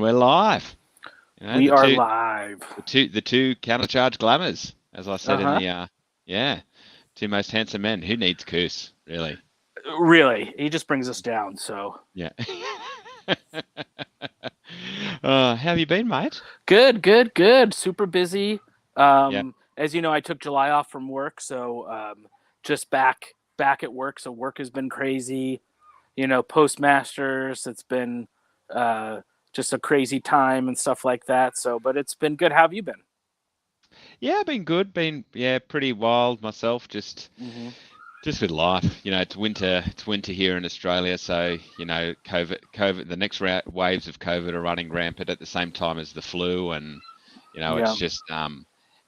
we're live. We are live. The two Countercharge glamours, as I said in Uh-huh. the two most handsome men. Who needs Coos, really? Really, he just brings us down. So Yeah. How have you been, mate? good. Super busy. Yeah. As you know, I took July off from work, so just back at work. So work has been crazy. Postmasters. It's been uh, just a crazy time and stuff like that. So, but it's been good. How have you been? Yeah, been good. Been pretty wild myself. Hmm. Just with life. It's winter. It's winter here in Australia, so COVID. The next waves of COVID are running rampant at the same time as the flu, and Yeah. it's just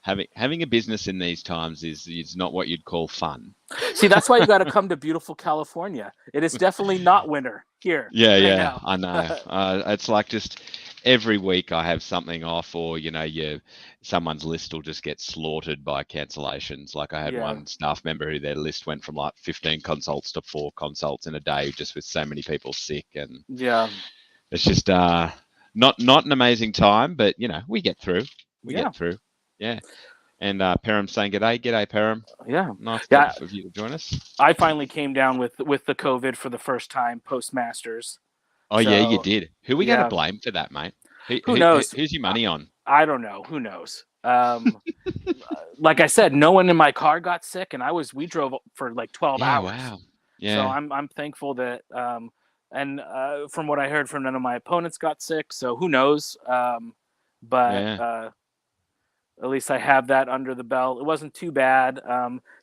having a business in these times is not what you'd call fun. See, that's why you got to come to beautiful California. It is definitely not winter here Yeah, right yeah, now. I know. It's like just every week I have something off, or someone's list will just get slaughtered by cancellations. Like I had Yeah. one staff member who their list went from like 15 consults to 4 consults in a day, just with so many people sick, and Yeah. it's just not an amazing time, but we get through. We Yeah. get through. Yeah. And Param's saying g'day, Param. Yeah. Nice Yeah. of you to join us. I finally came down with the COVID for the first time postmasters. Oh yeah, you So did. Who are we going to yeah, blame for that, mate? Who, who who knows? who's your I, money on? I don't know. Who knows? Like I said, no one in my car got sick, and we drove for like 12 Yeah, hours. wow. So Yeah, I'm thankful that and from what I heard from none of my opponents got sick. So who knows? But yeah, at least I have that under the belt. It wasn't too bad.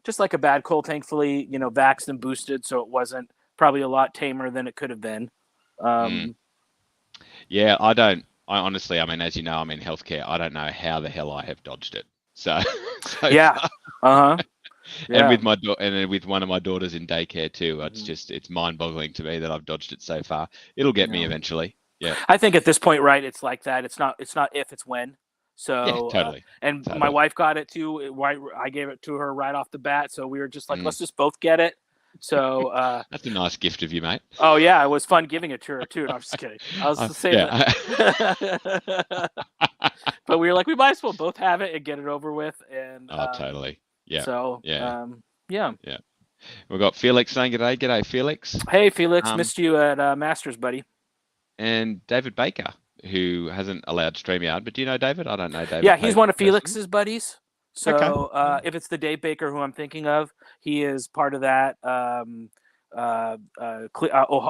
Just like a bad cold, thankfully, vaxxed and boosted, so it wasn't probably a lot tamer than it could have been. mm. Um, Yeah. I honestly, I mean, as you know, I'm in healthcare. I don't know how the hell I have dodged it. So, so yeah. far, Uh huh. and Yeah. with and with one of my daughters in daycare too. Mhm. It's mind-boggling to me that I've dodged it so far. It'll get me Yeah. eventually. Yeah. I think at this point, right? It's like that. It's not if, it's when. Yeah. So, Totally. and my Totally. wife got it too. Right, I gave it to her right off the bat. So we were just like, Mm. let's just both get it. So, That's a nice gift of you, mate. oh yeah, it was fun giving it to her too. No, I'm just kidding. I was just saying Yeah. that. But we were like, we might as well both have it and get it over with. And Oh, totally. Yeah. so, Yeah. yeah. Yeah. We've got Felix saying g'day. G'day, Felix. Hey, Felix, Um, missed you at Masters, buddy. and David Baker, who hasn't allowed StreamYard. But do you know David? I don't know Yeah, David he's one of personally. Felix's buddies. Okay. So if it's the Dave Baker who I'm thinking of, he is part of that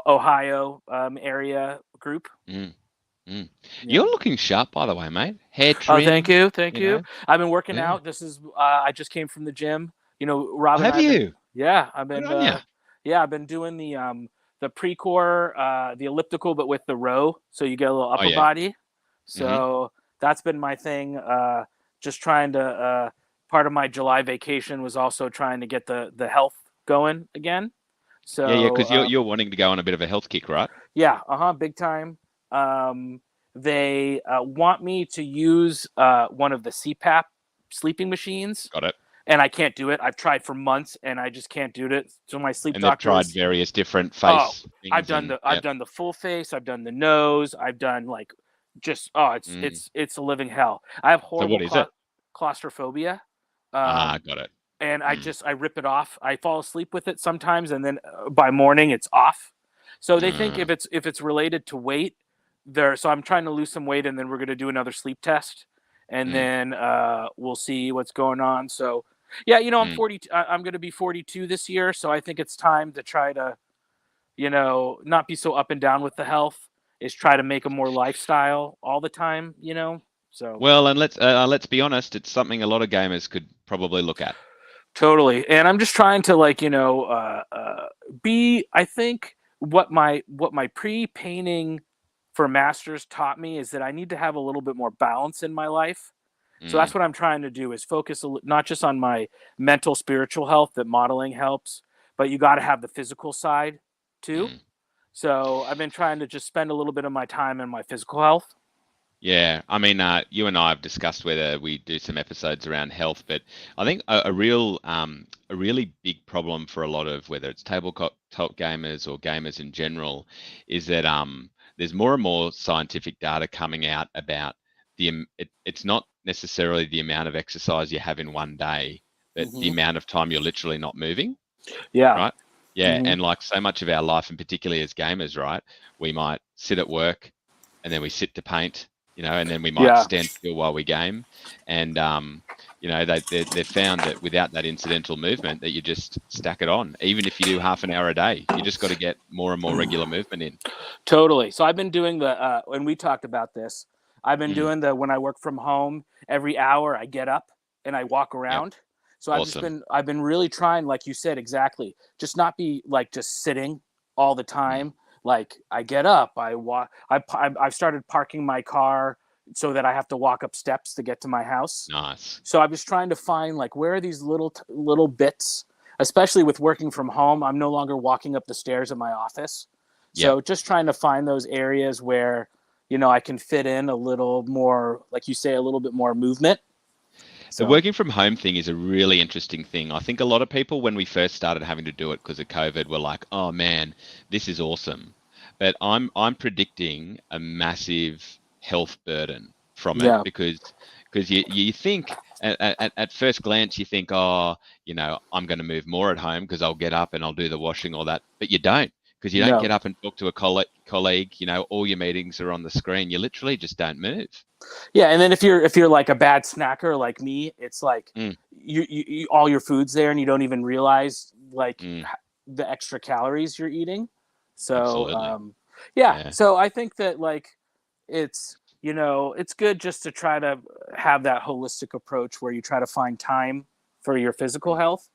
Ohio area group. Mm, mm. Yeah. You're looking sharp, by the way, mate. Hair Oh, thank trim, you, thank you you. know. I've been working Yeah. out. This is I just came from the gym. Rob and Have I've been. you? Yeah, Good on you. I've been doing the pre-core, the elliptical, but with the row, so you get a little Oh upper yeah. body. Hmm. So that's been my thing. Just trying to. Part of my July vacation was also trying to get the health going again. Yeah, yeah. So Because you're wanting to go on a bit of a health kick, right? yeah, big time. Um, they want me to use one of the CPAP sleeping machines, Got it. and I can't do it. I've tried for months, and I just can't do it. So my sleep And they've tried doctors. various different Oh, face things, and I've done the full face. I've done the nose. I've done like just Mm. it's a living hell. I have So horrible what is it? claustrophobia. Ah, Um, got it. and Mm. I rip it off. I fall asleep with it sometimes, and then by morning it's off. So they think Mm. if it's related to weight, there. So I'm trying to lose some weight, and then we're going to do another sleep test, and Mm. then we'll see what's going on. So yeah, I'm Mm. 40. I'm going to be 42 this year, so I think it's time to try to not be so up and down with the health. Is try to make a more lifestyle all the time. So Well, and let's be honest. It's something a lot of gamers could probably look at. totally. And I'm just trying to be. I think what my pre-painting for masters taught me is that I need to have a little bit more balance in my life. So Mm. that's what I'm trying to do is focus not just on my mental spiritual health that modeling helps, but you got to have the physical side too. Mm. So I've been trying to just spend a little bit of my time in my physical health. Yeah, I mean, you and I have discussed whether we do some episodes around health, but I think a really big problem for a lot of whether it's tabletop top gamers or gamers in general is that there's more and more scientific data coming out about it's not necessarily the amount of exercise you have in one day, but the Hmm. amount of time you're literally not moving, Yeah. right? Yeah, Hmm. and like so much of our life, and particularly as gamers, right? We might sit at work, and then we sit to paint, and then we might Yeah. stand still while we game, and they've found that without that incidental movement, that you just stack it on. Even if you do half an hour a day, you just got to get more and more regular movement in. Totally. So I've been doing when we talked about this, I've been Mm, doing when I work from home, every hour I get up and I walk yep, around. So awesome. I've been really trying, like you said, exactly, just not be like just sitting all the Mm, time. Like I get up, I walk, I've started parking my car so that I have to walk up steps to get to my house. nice. So I was trying to find like where are these little bits, especially with working from home. I'm no longer walking up the stairs at my office. Yep. So just trying to find those areas where, I can fit in a little more, like you say, a little bit more movement. The So working from home thing is a really interesting thing. I think a lot of people, when we first started having to do it because of COVID, were like, "Oh man, this is awesome." But I'm predicting a massive health burden from it yeah, because you think at first glance you think, "Oh, I'm going to move more at home because I'll get up and I'll do the washing, all that," but you don't because you don't no. get up and talk to a colleague. All your meetings are on the screen. You literally just don't move. Yeah, and then if you're like a bad snacker like me, it's like Mm, you all your food's there and you don't even realize like mm, the extra calories you're eating. So absolutely. yeah, Yeah. so I think that like it's it's good just to try to have that holistic approach where you try to find time for your physical Mm, health.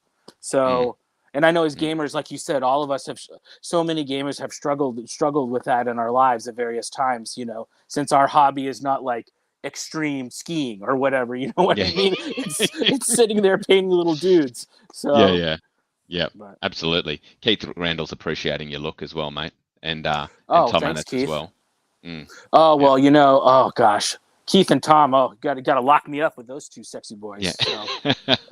mm, So and I know as mm. gamers, like you said, all of us have so many gamers have struggled with that in our lives at various times. Since our hobby is not like extreme skiing or whatever. You know what I Yeah. mean? It's sitting there painting little dudes. Yeah, So, yeah. Yeah, but absolutely. Keith Randall's appreciating your look as well, mate. And oh, Tom thanks, Annis as Keith. well. Mm, Oh yeah. well, oh gosh, Keith and Tom. Oh, got to lock me up with those two sexy Yeah. boys. So,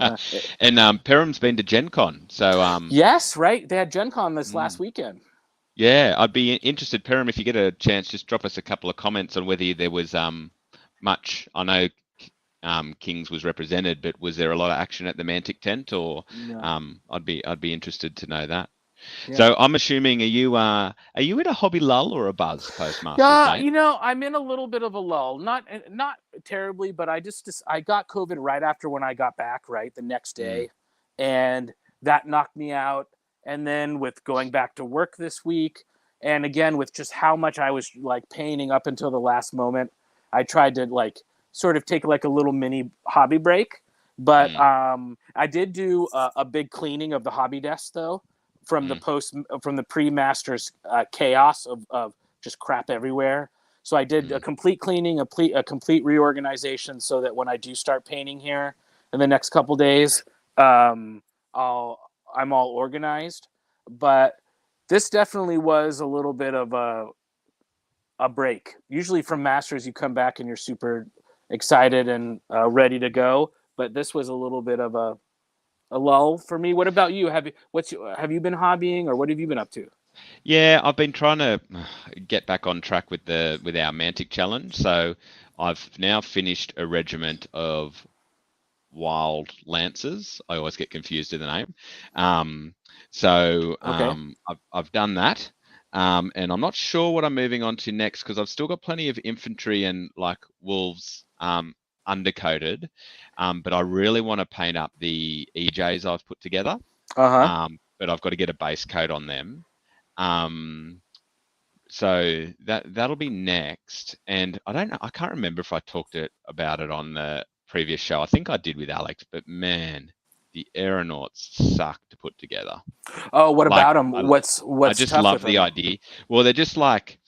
uh, And Perham's been to Gen Con. So yes, right. They had Gen Con this last mm, weekend. yeah, I'd be interested, Perham, if you get a chance, just drop us a couple of comments on whether there was much. I know Kings was represented, but was there a lot of action at the Mantic tent, or No, I'd be interested to know that. yeah. So I'm assuming are you in a hobby lull or a buzz post Masters, Yeah, mate? I'm in a little bit of a lull. Not terribly, but I got COVID right after when I got back, right, the next Mm, day, and that knocked me out. And then with going back to work this week, and again with just how much I was like painting up until the last moment, I tried to like sort of take like a little mini hobby break. But mm, I did do a big cleaning of the hobby desk though, mm, from the pre-masters chaos of just crap everywhere. So I did a mm. complete cleaning, a complete reorganization, so that when I do start painting here in the next couple days, um, I'll I'm all organized. But this definitely was a little bit of a break. Usually from masters, you come back and you're super excited and ready to go. But this was a little bit of a lull for me. What about you? Have you been hobbying or what have you been up to? Yeah, I've been trying to get back on track with our Mantic challenge. So I've now finished a regiment of wild lancers. I always get confused in the name. Um, so Okay. I've done that. And I'm not sure what I'm moving on to next because I've still got plenty of infantry and like wolves undercoated. But I really want to paint up the EJs I've put together. Uh huh. But I've got to get a base coat on them. Um, so that'll be next. And I don't know, I can't remember if I about it on the previous show. I think I did with Alex, but man, the aeronauts suck to put together. Oh, what Like about them? I What's just tough love with the them? idea. Well, they're just like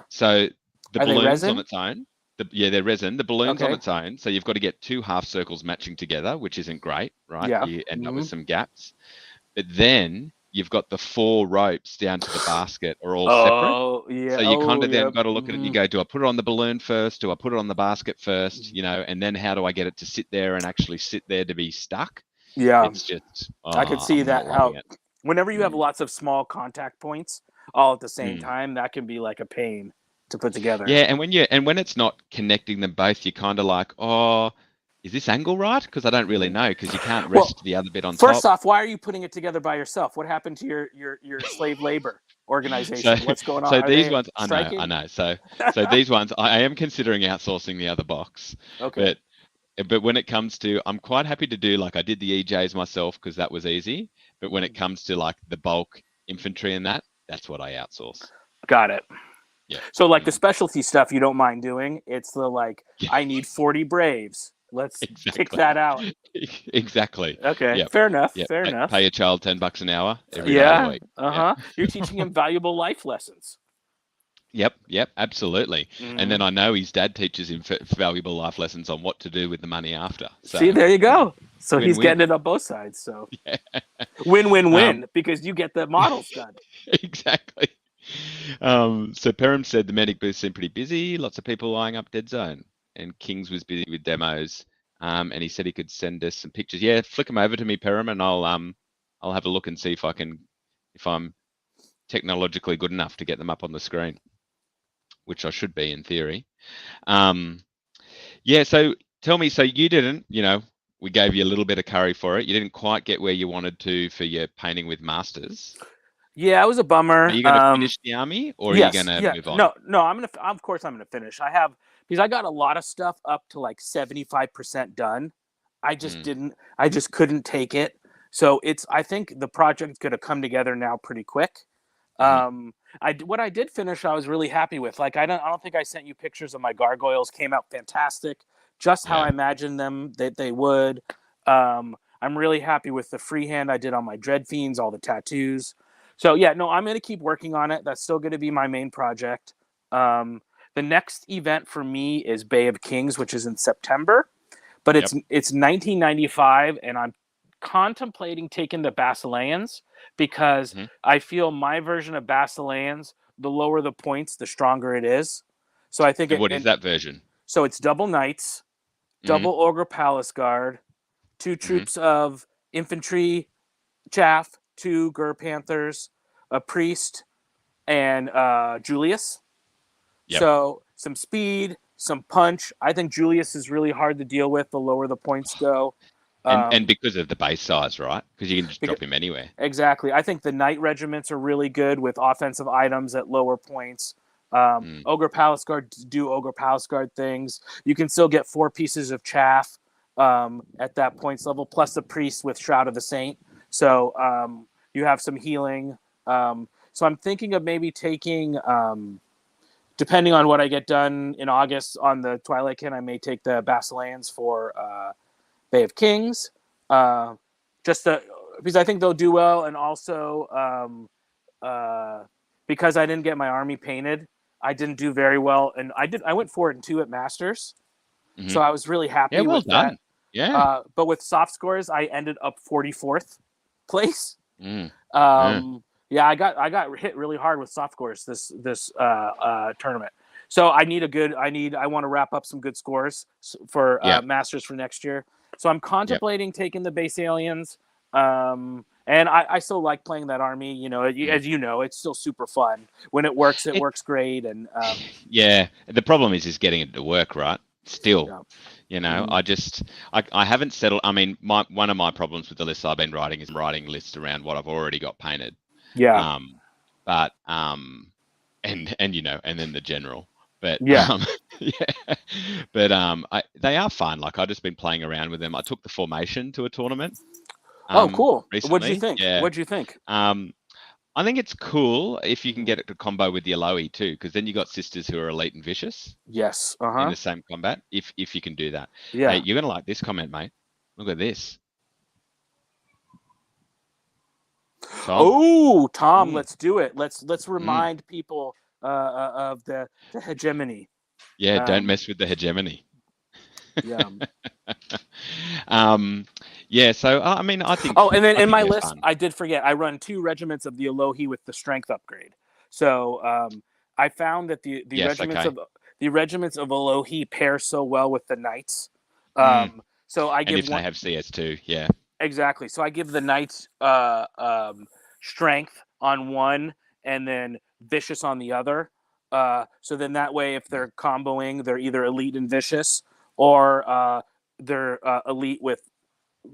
so the Are they balloons on resin? its own. Yeah, they're resin. The balloons on Okay. its own. So you've got to get two half circles matching together, which isn't great, right? Yeah. You end up with Hmm. some gaps. But then you've got the four ropes down to the basket are all separate. Oh yeah. So you kind Oh of then yeah. got to look at it and you Hmm. go, do I put it on the balloon first? Do I put it on the basket first? And then how do I get it to sit there and actually sit there to be stuck? Yeah. It's just, I could see I'm not that loving how it. whenever you have Mm, lots of small contact points all at the same mm. time, that can be like a pain. to put together. Yeah, and when it's not connecting them both, you're kind of like, oh, is this angle right? Because I don't really know because you can't Well, rest the other bit on first top. off, why are you putting it together by yourself? What happened to your slave labor So organization? What's going on? so Are these they ones, I striking? know. So these ones, I am considering outsourcing the other box, Okay. but when it comes to, I'm quite happy to do like I did the EJs myself because that was easy. But when it comes to like the bulk infantry and that's what I outsource. Got it. Yeah. So like the specialty stuff you don't mind doing. It's the like I need 40 Braves. Let's kick Exactly. that out. Exactly. Okay. Yep. Fair enough. Yep. Fair Pay enough. a child $10 an hour every day of the Yeah. week. Yeah. Uh-huh. You're teaching him valuable life lessons. Yep, absolutely. And then Mm. I know his dad teaches him valuable life lessons on what to do with the money after. See, So, there you go. So he's win-win. getting it on both sides. So Yeah. win-win-win because you get the models done. Exactly. So Perham said the medic booth seemed pretty busy, lots of people lining up dead zone, and Kings was busy with demos. And he said he could send us some pictures. Yeah, flick them over to me, Perham, and I'll have a look and see if I'm technologically good enough to get them up on the screen, which I should be in theory. Yeah, so tell me, so you didn't, we gave you a little bit of curry for it. You didn't quite get where you wanted to for your painting with masters. Yeah, it was a bummer. Are you going to finish the army or are you going Yes, to yeah. move on? No, of course I'm gonna finish. I have because I got a lot of stuff up to like 75% done. Mm, I just couldn't take it. So I think the project's gonna come together now pretty quick. hmm What I did finish, I was really happy with. Like I don't think I sent you pictures of my gargoyles. Came out fantastic, just how I Yeah, imagined them that they would. I'm really happy with the freehand I did on my dread fiends, all the tattoos. So yeah, no, I'm gonna keep working on it. That's still gonna be my main project. Um, the next event for me is Bay of Kings, which is in September, but yep. it's 1995, and I'm contemplating taking the Basileans because hmm I feel my version of Basileans, the lower the points, the stronger it is. So I think And what is that version? so it's double knights, hmm double ogre palace guard, two hmm troops of infantry chaff, two Gur Panthers, a priest, and Julius. Yep. So some speed, some punch. I think Julius is really hard to deal with the lower the points go. And because of the base size, right? Because you can just Because, drop him anywhere. exactly. I think the knight regiments are really good with offensive items at lower points. Mm. Ogre Palace Guard do Ogre Palace Guard things. You can still get 4 pieces of chaff at that points level, plus the priest with Shroud of the Saint. So you have some healing. So I'm thinking of maybe taking, depending on what I get done in August on the Twilight Kin, I may take the Basileans for Bay of Kings. Uh, just because I think they'll do well, and also because I didn't get my army painted, I didn't do very well, and I went 4-2 at Masters, hmm so I was really Yeah, happy well with that. done. Yeah. But with soft scores, I ended up 44th place. Mm. Yeah. Yeah, I got hit really hard with soft scores this tournament. So I want to wrap up some good scores for Yeah. Masters for next year. So I'm Yep. contemplating taking the base aliens. And I still like playing that army. Mm. As you know, it's still super fun. When it It, works great. And yeah. The problem is getting it to work, right? Still, yeah, I just I haven't settled. I mean, one of my problems with the lists I've been writing is writing lists around what I've already got painted. yeah, Um, but and and then the general. But yeah. yeah, but they are fun. Like I've just been playing around with them. I took the formation to a tournament Oh, cool. What'd you recently. think? Yeah. What'd you think? I think it's cool if you can Mhm. get it to combo with the Aloe too, because then you got sisters who are elite and vicious Yes. Uh in huh. the same combat. If you can do that, hey, Yeah. you're gonna like this comment, mate. Look at this, Tom. Oh, Tom, Mm, let's do it. Let's mm. remind people of the hegemony. Yeah, don't Um, mess with the hegemony. yeah. um, yeah. So I mean, I think Oh, and then I in think my they're list, fun. I did forget. I run 2 regiments of the Alohi with the strength upgrade. So I found that Yes. Okay. the regiments of Alohi pair so well with the knights. Mm. So I And give if they one have CS2, yeah. exactly. So I give the knights strength on one, and then vicious on the other. So then that way, if they're comboing, they're either elite and vicious, or they're elite with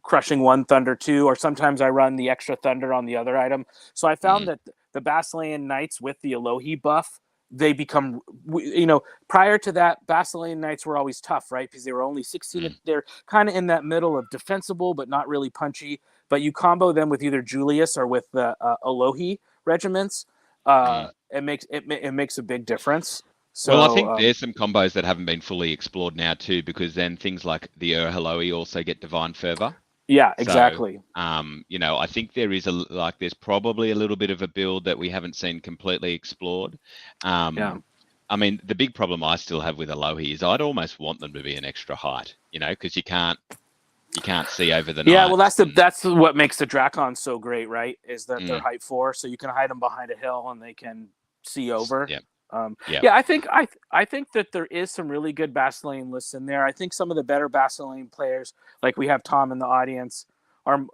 crushing one, thunder two, or sometimes I run the extra thunder on the other item. So I found Mm, that the Basilean Knights with the Elohi buff, they become, prior to that, Basilean Knights were always tough, right? Because they were only 16. mm, They're kind of in that middle of defensible, but not really punchy. But you combo them with either Julius or with the Elohi regiments, mm. it makes a big difference. Well, I So think there's some combos that haven't been fully explored now too, because then things like the Urhaloi also get divine fervor. yeah, So, exactly. I think there is there's probably a little bit of a build that we haven't seen completely explored. Yeah. I mean, the big problem I still have with Alohi is I'd almost want them to be an extra height, because you can't see over the Yeah, well, knights. And that's what makes the Drakon so great, right? Is that they're mm, height 4, so you can hide them behind a hill and they can see over. yeah, Um, yeah, yeah, I think that there is some really good Basilean lists in there. I think some of the better Basilean players, like we have Tom in the audience, are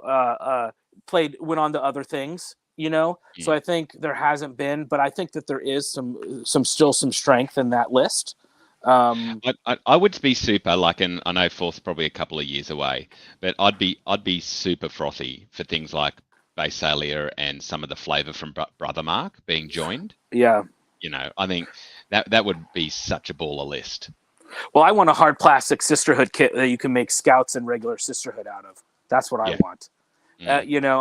went on to other things. So mm. I think there hasn't been, but I think that there is some strength in that list. Um, I would be super like, and I know fourth's probably a couple of years away, but I'd be super frothy for things like Basalia and some of the flavor from Brother Mark being joined. yeah. I think that would be such a baller list. Well, I want a hard plastic sisterhood kit that you can make scouts and regular sisterhood out of. That's what I Yeah. want. Mm,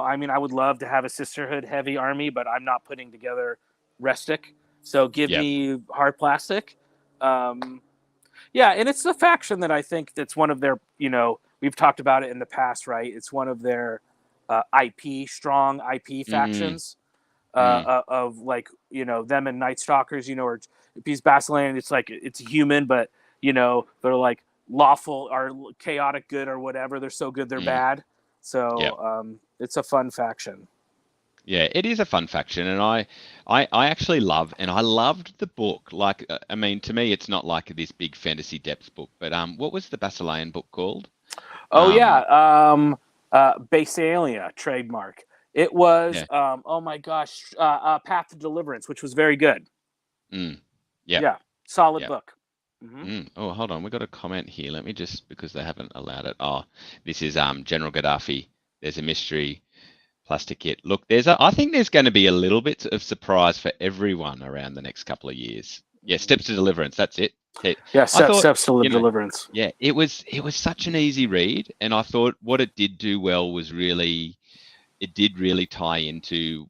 I mean, I would love to have a sisterhood heavy army, but I'm not putting together Restic. So give yeah. me hard plastic. Um, yeah, and it's the faction that I think that's one of their, we've talked about it in the past, right? It's one of their strong IP Mm, factions mm. of like, them and Night Stalkers, or because Basilean, it's like, it's human, but, they're like lawful or chaotic good or whatever. They're so good, they're Mm, bad. yeah, So it's a fun faction. yeah, it is a fun faction, and I actually I loved the book. Like, I mean, to me, it's not like this big fantasy depth book, but what was the Basilean book called? Oh Um, yeah, Basalia trademark. It was yeah, oh my gosh, Path to Deliverance, which was very good. mm, yeah, Yeah, solid yeah. book. Hmm. Oh, hold on, we got a comment here. Let me just because they haven't allowed it. Oh, this is General Gaddafi. There's a mystery plastic kit. Look, I think there's going to be a little bit of surprise for everyone around the next couple of years. Yeah, Steps to Deliverance. That's it. Yeah, I thought, steps to you know, Deliverance. yeah, it was such an easy read, and I thought what it did do well was it did really tie into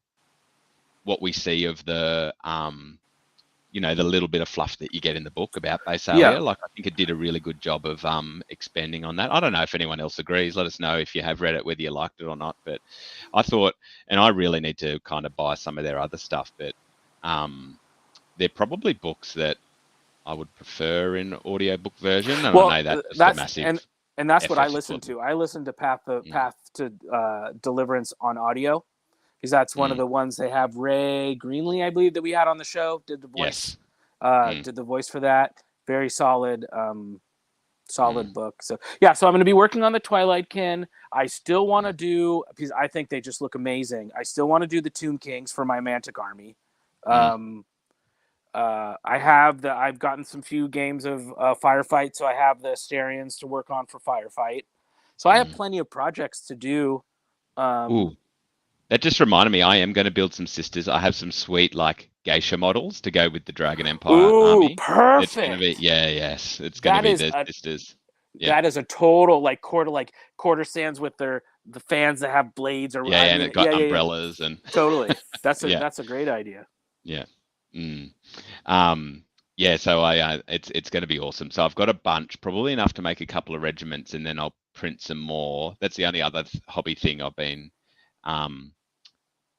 what we see of the little bit of fluff that you get in the book about Yeah. Basalia. Like, I think it did a really good job of expanding on that. I don't know if anyone else agrees. Let us know if you have read it, whether you liked it or not. But I thought, and I really need to kind of buy some of their other stuff, but they're probably books that I would prefer in audiobook version. And I Well, know that's just a that's massive and that's what I effort for listened them. to. I listened to Mm, Path to Deliverance on audio because that's one of mm, the ones they have. Ray Greenlee, I believe, that we had on the show, yes. Mm, did the voice for that. Very solid, mm, solid book. So yeah, so I'm going to be working on the Twilight Kin. I still want to mm, do because I think they just look amazing. I still want to do the Tomb Kings for my Mantic army. mm, Um, I've gotten some few games of Firefight, so I have the Asterians to work on for Firefight. So I have mm. plenty of projects to do. Ooh, Um, that just reminded me, I am going to build some sisters. I have some sweet like geisha models to go with the Dragon Empire ooh, army. It's going to be, perfect. yeah, yes, it's going to That be is the a sisters. Yeah, that is a total like quarter sands with the fans that have blades or yeah, I yeah, and mean it got yeah, umbrellas and totally. yeah, That's a great idea. yeah. Mm. Um, yeah, so it's going to be awesome. So I've got a bunch, probably enough to make a couple of regiments, and then I'll print some more. That's the only other hobby thing um,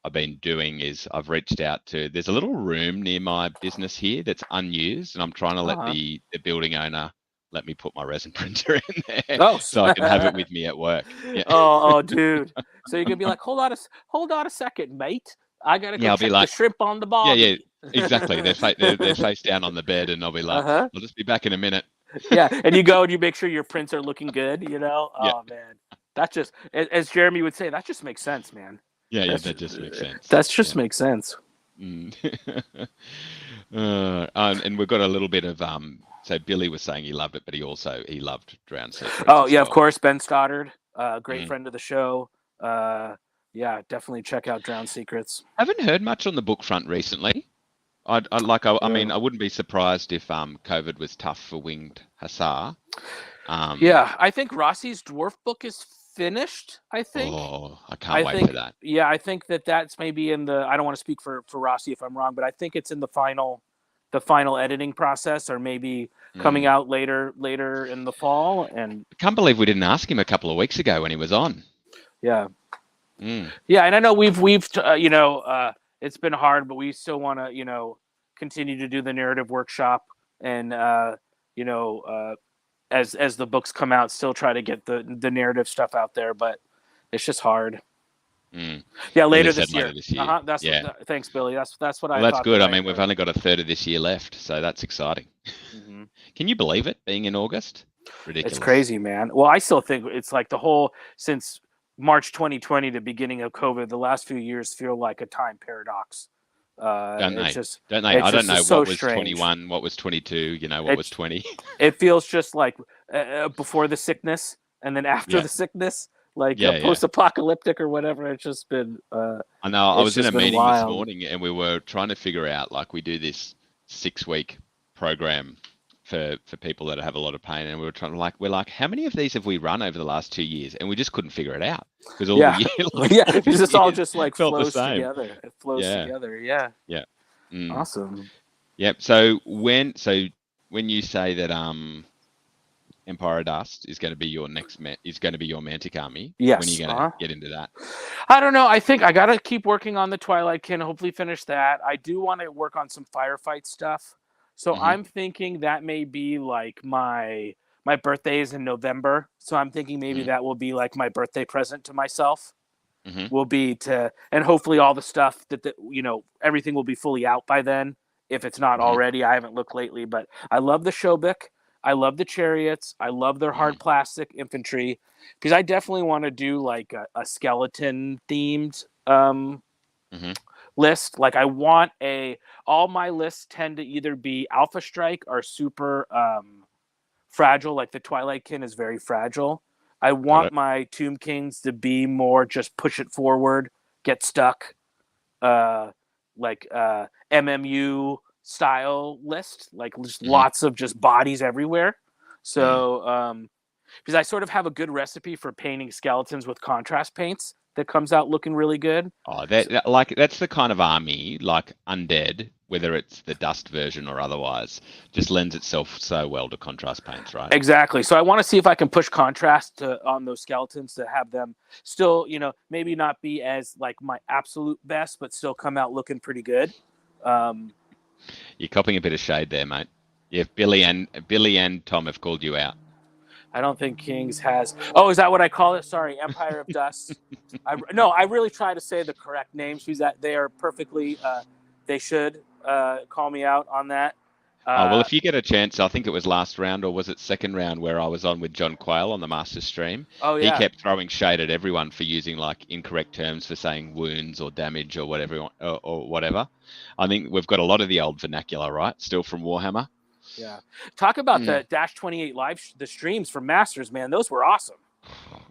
I've been doing is I've reached out to there's a little room near my business here that's unused, and I'm trying to let Uh-huh. the building owner let me put my resin printer in there Oh, so I can have it with me at work. Yeah. dude. So you could be like, hold on a second, mate. I gotta go Yeah, I'll be check the like, shrimp on the yeah, yeah, bobby. exactly. They're face down on the bed, and I'll be like, Uh-huh. I'll just be back in a minute. Yeah, and you go and you make sure your prints are looking good. Yeah, Oh man, that just as Jeremy would say, that just makes sense, man. yeah, yeah. That's That just makes sense. that's just Yeah. makes sense. Mm. And we've got a little bit of so Billy was saying he loved it, but he loved Drowned Secrets Oh as yeah, of well. course, Ben Stoddard, great Mm. friend of the show. Yeah, definitely check out Drowned Secrets. Haven't heard much on the book front recently. I Yeah. mean, I wouldn't be surprised if COVID was tough for Winged Hussar. Um, Yeah, I think Rossi's dwarf book is finished. I think. oh, I can't I wait for think. that. Yeah, I think that that's maybe in the. I don't want to speak for Rossi if I'm wrong, but I think it's in the final editing process, or maybe coming Mm. out later in the fall. And I can't believe we didn't ask him a couple of weeks ago when he was on. yeah, Mm. yeah, and I know we've it's been hard, but we still want to continue to do the narrative workshop and you know as the books come out, still try to get the narrative stuff out there, but it's just hard. Mm. Yeah, Billy later said this later year. this year. Uh-huh. That's Yeah. thanks, Billy. That's what Well, I that's thought that good. I I had mean, we've heard. only got a third of this year left, so that's exciting. Hmm. Can you believe it being in August? It's Ridiculous. crazy, man. Well, I still think it's like the whole since March 2020, the beginning of COVID, the last few years feel like a time paradox. Don't It's they? just Don't they? I it's don't just know so what was strange. 21, what was 22, what was It 20. it feels just like before the sickness and then after Yeah. the sickness, like Yeah, yeah. post-apocalyptic or whatever. I know I It's was in a just been meeting this wild. morning and we were trying to figure out like we do this 6 week program for people that have a lot of pain and we were trying to we're like how many of these have we run over the last 2 years and we just couldn't figure it out because all the Yeah, year yeah. all the It's all years just like felt the flows same. together. It flows Yeah, together. Yeah, yeah. Mm. awesome. Yep. So when you say that Empire of Dust is going to be your is going to be your Mantic army, when are you Yes. going to Uh-huh. get into that? I don't know. I think I gotta keep working on the Twilight Kin. Hopefully, finish that. I do want to work on some firefight stuff. So Hmm. I'm thinking that may be like my birthday is in November. So I'm thinking maybe that will be like my birthday present to myself. Hmm. Will be to and hopefully all the stuff that everything will be fully out by then if it's not Hmm. already. I haven't looked lately, but I love the Shobik. I love the chariots. I love their hard Hmm. plastic infantry because I definitely want to do like a skeleton themed Hmm. list. Like I want a all my lists tend to either be Alpha Strike or super fragile. Like the Twilight Kin is very fragile. I Got want it. my Tomb Kings to be more just push it forward, get stuck, uh, MMU style list, like just Hmm. lots of just bodies everywhere. Mm. So, because I sort of have a good recipe for painting skeletons with contrast paints that comes out looking really good. Oh, So, that's the kind of army like undead, whether it's the dust version or otherwise, just lends itself so well to contrast paints, right? exactly. So I want to see if I can push contrast on those skeletons to have them still, maybe not be as like my absolute best, but still come out looking pretty good. Um, You're copping a bit of shade there, mate. Yeah, Billy and Tom have called you out. I don't think Kings has. Oh, is that what I call it? Sorry, Empire of Dust. No, I really try to say the correct names because that they are perfectly. They should call me out on that. Oh, well, Uh, if you get a chance, I think it was last round or was it second round where I was on with John Quayle on the Masters stream. oh He yeah, kept throwing shade at everyone for using like incorrect terms for saying wounds or damage or whatever or whatever. I think we've got a lot of the old vernacular, right? Still from Warhammer. yeah. Talk about Mm. the Dash 28 the streams from Masters, man. Those were awesome.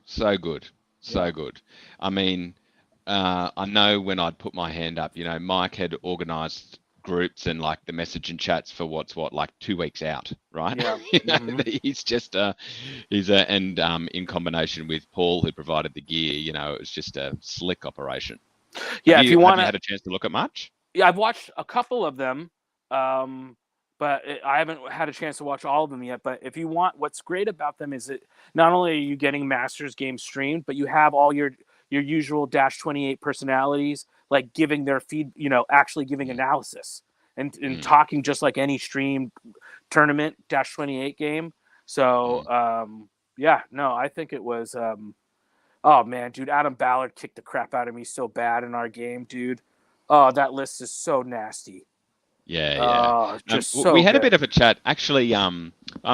So good, Yeah, so good. I mean, I know when I'd put my hand up, Mike had organised groups and like the message and chats for what's what, like 2 weeks out, right? yeah. Hmm. He's just and in combination with Paul who provided the gear, it was just a slick operation. Have Yeah, if you you have want you to, had a chance to look at much? yeah, I've watched a couple of them, um, but I haven't had a chance to watch all of them yet. But if you want, what's great about them is that not only are you getting Masters games streamed, but you have all your usual Dash 28 personalities, like giving their feed, actually giving Mm, analysis and mm, talking just like any stream tournament Dash 28 game. So mm. yeah, no, I think it was. Oh man, dude, Adam Ballard kicked the crap out of me so bad in our game, dude. Oh, that list is so nasty. Yeah, yeah. Oh, just We so had a bit good. of a chat. Actually, I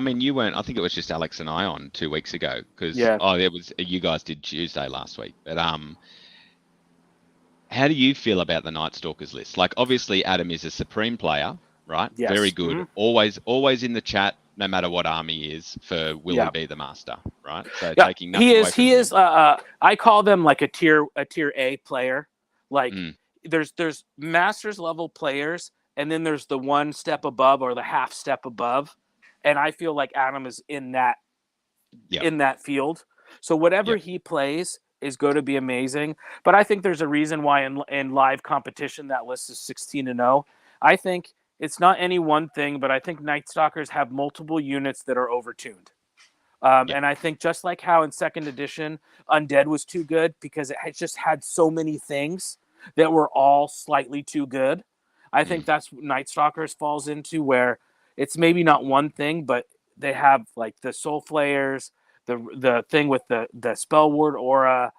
mean, you weren't. I think it was just Alex and I on 2 weeks ago because Yeah. it was you guys did Tuesday last week. But how do you feel about the Night Stalkers list? Like, obviously, Adam is a supreme player. right? Yes. Very good. Always in the chat, no matter what army he is, for will he be the master, right? So Yeah, taking nothing away from he him. is. I call them like a tier A player. Like there's masters level players, and then there's the one step above or the half step above, and I feel like Adam is in that field. So whatever he plays is going to be amazing. But I think there's a reason why in live competition that list is 16-0. I think it's not any one thing, but I think Night Stalkers have multiple units that are overtuned. And I think just like how in second edition, Undead was too good because it just had so many things that were all slightly too good. I think that's what Night Stalkers falls into, where it's maybe not one thing, but they have like the Soul Flayers, the thing with the Spell Ward aura.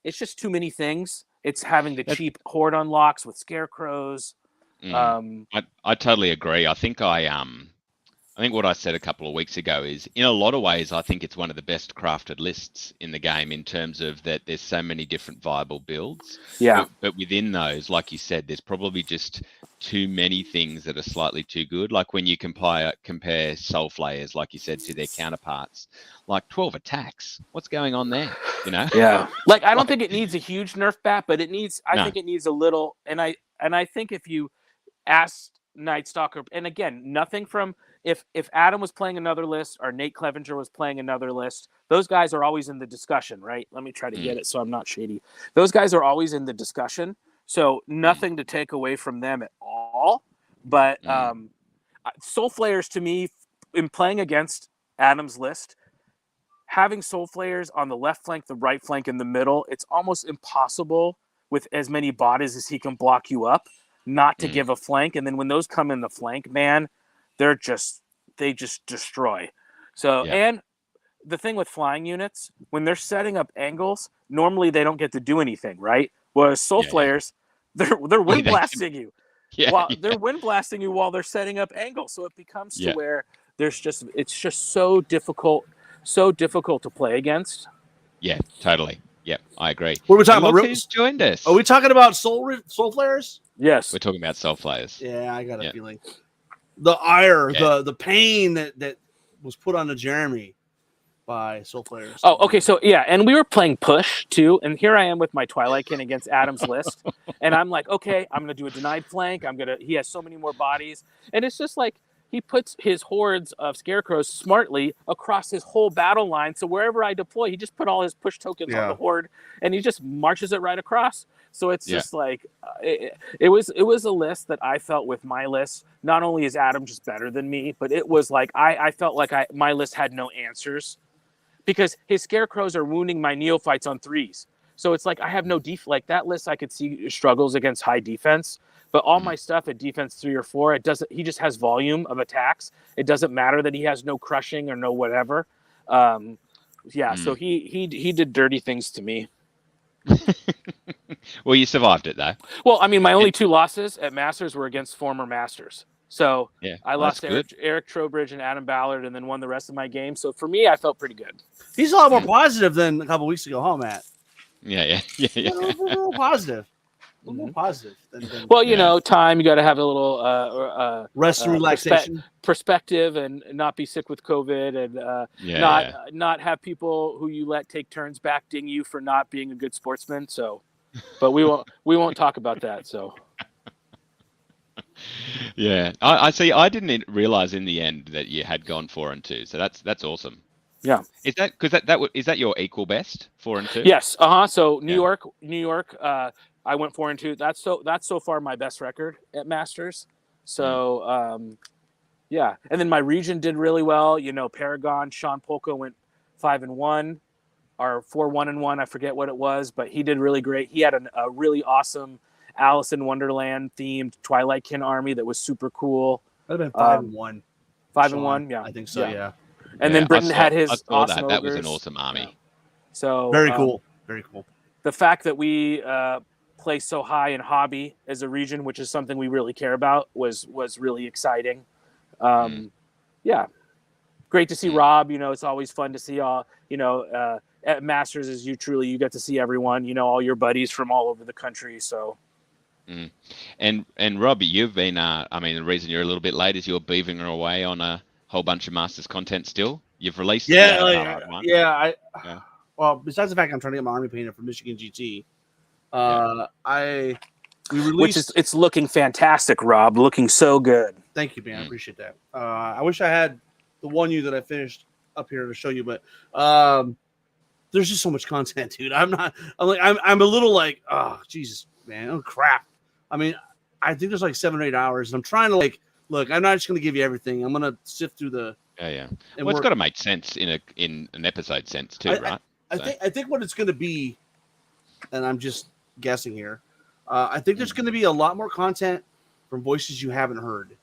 It's just too many things. It's having the cheap Horde unlocks with Scarecrows. I totally agree. I think what I said a couple of weeks ago is, in a lot of ways, I think it's one of the best crafted lists in the game in terms of that there's so many different viable builds. Yeah. But within those, like you said, there's probably just too many things that are slightly too good. Like when you compare Soul Flayers, like you said, to their counterparts, like 12 attacks. What's going on there? You know? Yeah. Like I don't think it needs a huge nerf bat, but I think it needs a little. And I think if you asked Night Stalker, and again, nothing from if Adam was playing another list or Nate Clevenger was playing another list, those guys are always in the discussion, right? Let me try to get it so I'm not shady. Those guys are always in the discussion, so nothing to take away from them at all. But Soul Flayers, to me, in playing against Adam's list, having Soul Flayers on the left flank, the right flank, in the middle, it's almost impossible with as many bodies as he can block you up not to give a flank. And then when those come in the flank, man, they just destroy. So, and the thing with flying units, when they're setting up angles, normally they don't get to do anything, right? Whereas Soul Flayers, they're wind blasting you. They're wind blasting you while they're setting up angles. So it becomes to where it's just so difficult to play against. Yeah, totally. Yeah, I agree. What are we talking about? Who's joined us? Are we talking about Soul Flayers? Yes. We're talking about Soul Flayers. Yeah, I got a feeling. The ire, the pain that was put on the Jeremy by Soul Flayers. Oh, okay. So and we were playing push too, and here I am with my Twilightkin against Adam's list, and I'm like, okay, I'm gonna do a denied flank. He has so many more bodies, and it's just like he puts his hordes of Scarecrows smartly across his whole battle line. So wherever I deploy, he just put all his push tokens on the horde, and he just marches it right across. So it's just like it was a list that I felt with my list. Not only is Adam just better than me, but it was like I felt like my list had no answers because his Scarecrows are wounding my neophytes on 3s. So it's like I have no like that list. I could see struggles against high defense, but all my stuff at defense 3 or 4, it doesn't. He just has volume of attacks. It doesn't matter that he has no crushing or no whatever. So he did dirty things to me. Well, you survived it though. Well, I mean, my only 2 losses at Masters were against former Masters. So I lost Eric Trowbridge and Adam Ballard, and then won the rest of my games. So for me, I felt pretty good. He's a lot more positive than a couple weeks ago, huh, Matt? Yeah. A little positive. A little more positive. Well, you know, time. You got to have a little rest and relaxation, perspective, and not be sick with COVID, and not have people who you let take turns back ding you for not being a good sportsman. So, but we won't talk about that. So. Yeah, I see. I didn't realize in the end that you had gone 4-2. So that's awesome. Yeah. Is that because is that your equal best 4-2? Yes. So New York. I went 4-2. That's so far my best record at Masters. So and then my region did really well. You know, Paragon, Sean Polko went 5-1, or 4-1-1. I forget what it was, but he did really great. He had a really awesome Alice in Wonderland themed Twilightkin army that was super cool. That'd have been 5-1. 5-1, yeah. I think so, yeah. And then Britain had his awesome that was ogres. an awesome army. Yeah. So very cool. Very cool. The fact that we place so high in hobby as a region, which is something we really care about, was really exciting. Yeah. Great to see Rob. You know, it's always fun to see all, at Masters you get to see everyone, all your buddies from all over the country. So Mm. And Robbie, you've been I mean, the reason you're a little bit late is you're beaving away on a whole bunch of Masters content still. You've released the Yeah, Avatar one. yeah. Yeah. Well, besides the fact I'm trying to get my army painted for Michigan GT, we released, which is it's looking fantastic, Rob. Looking so good. Thank you, man. I appreciate that. I wish I had the one that I finished up here to show you, but there's just so much content, dude. I'm a little like, oh Jesus, man, oh crap. I mean, I think there's like 7 or 8 hours, and I'm trying to look. I'm not just gonna give you everything. I'm gonna sift through the. Yeah. Well, it's got to make sense in an episode sense too, right? I think what it's gonna be, and I'm just guessing here. I think there's going to be a lot more content from voices you haven't heard.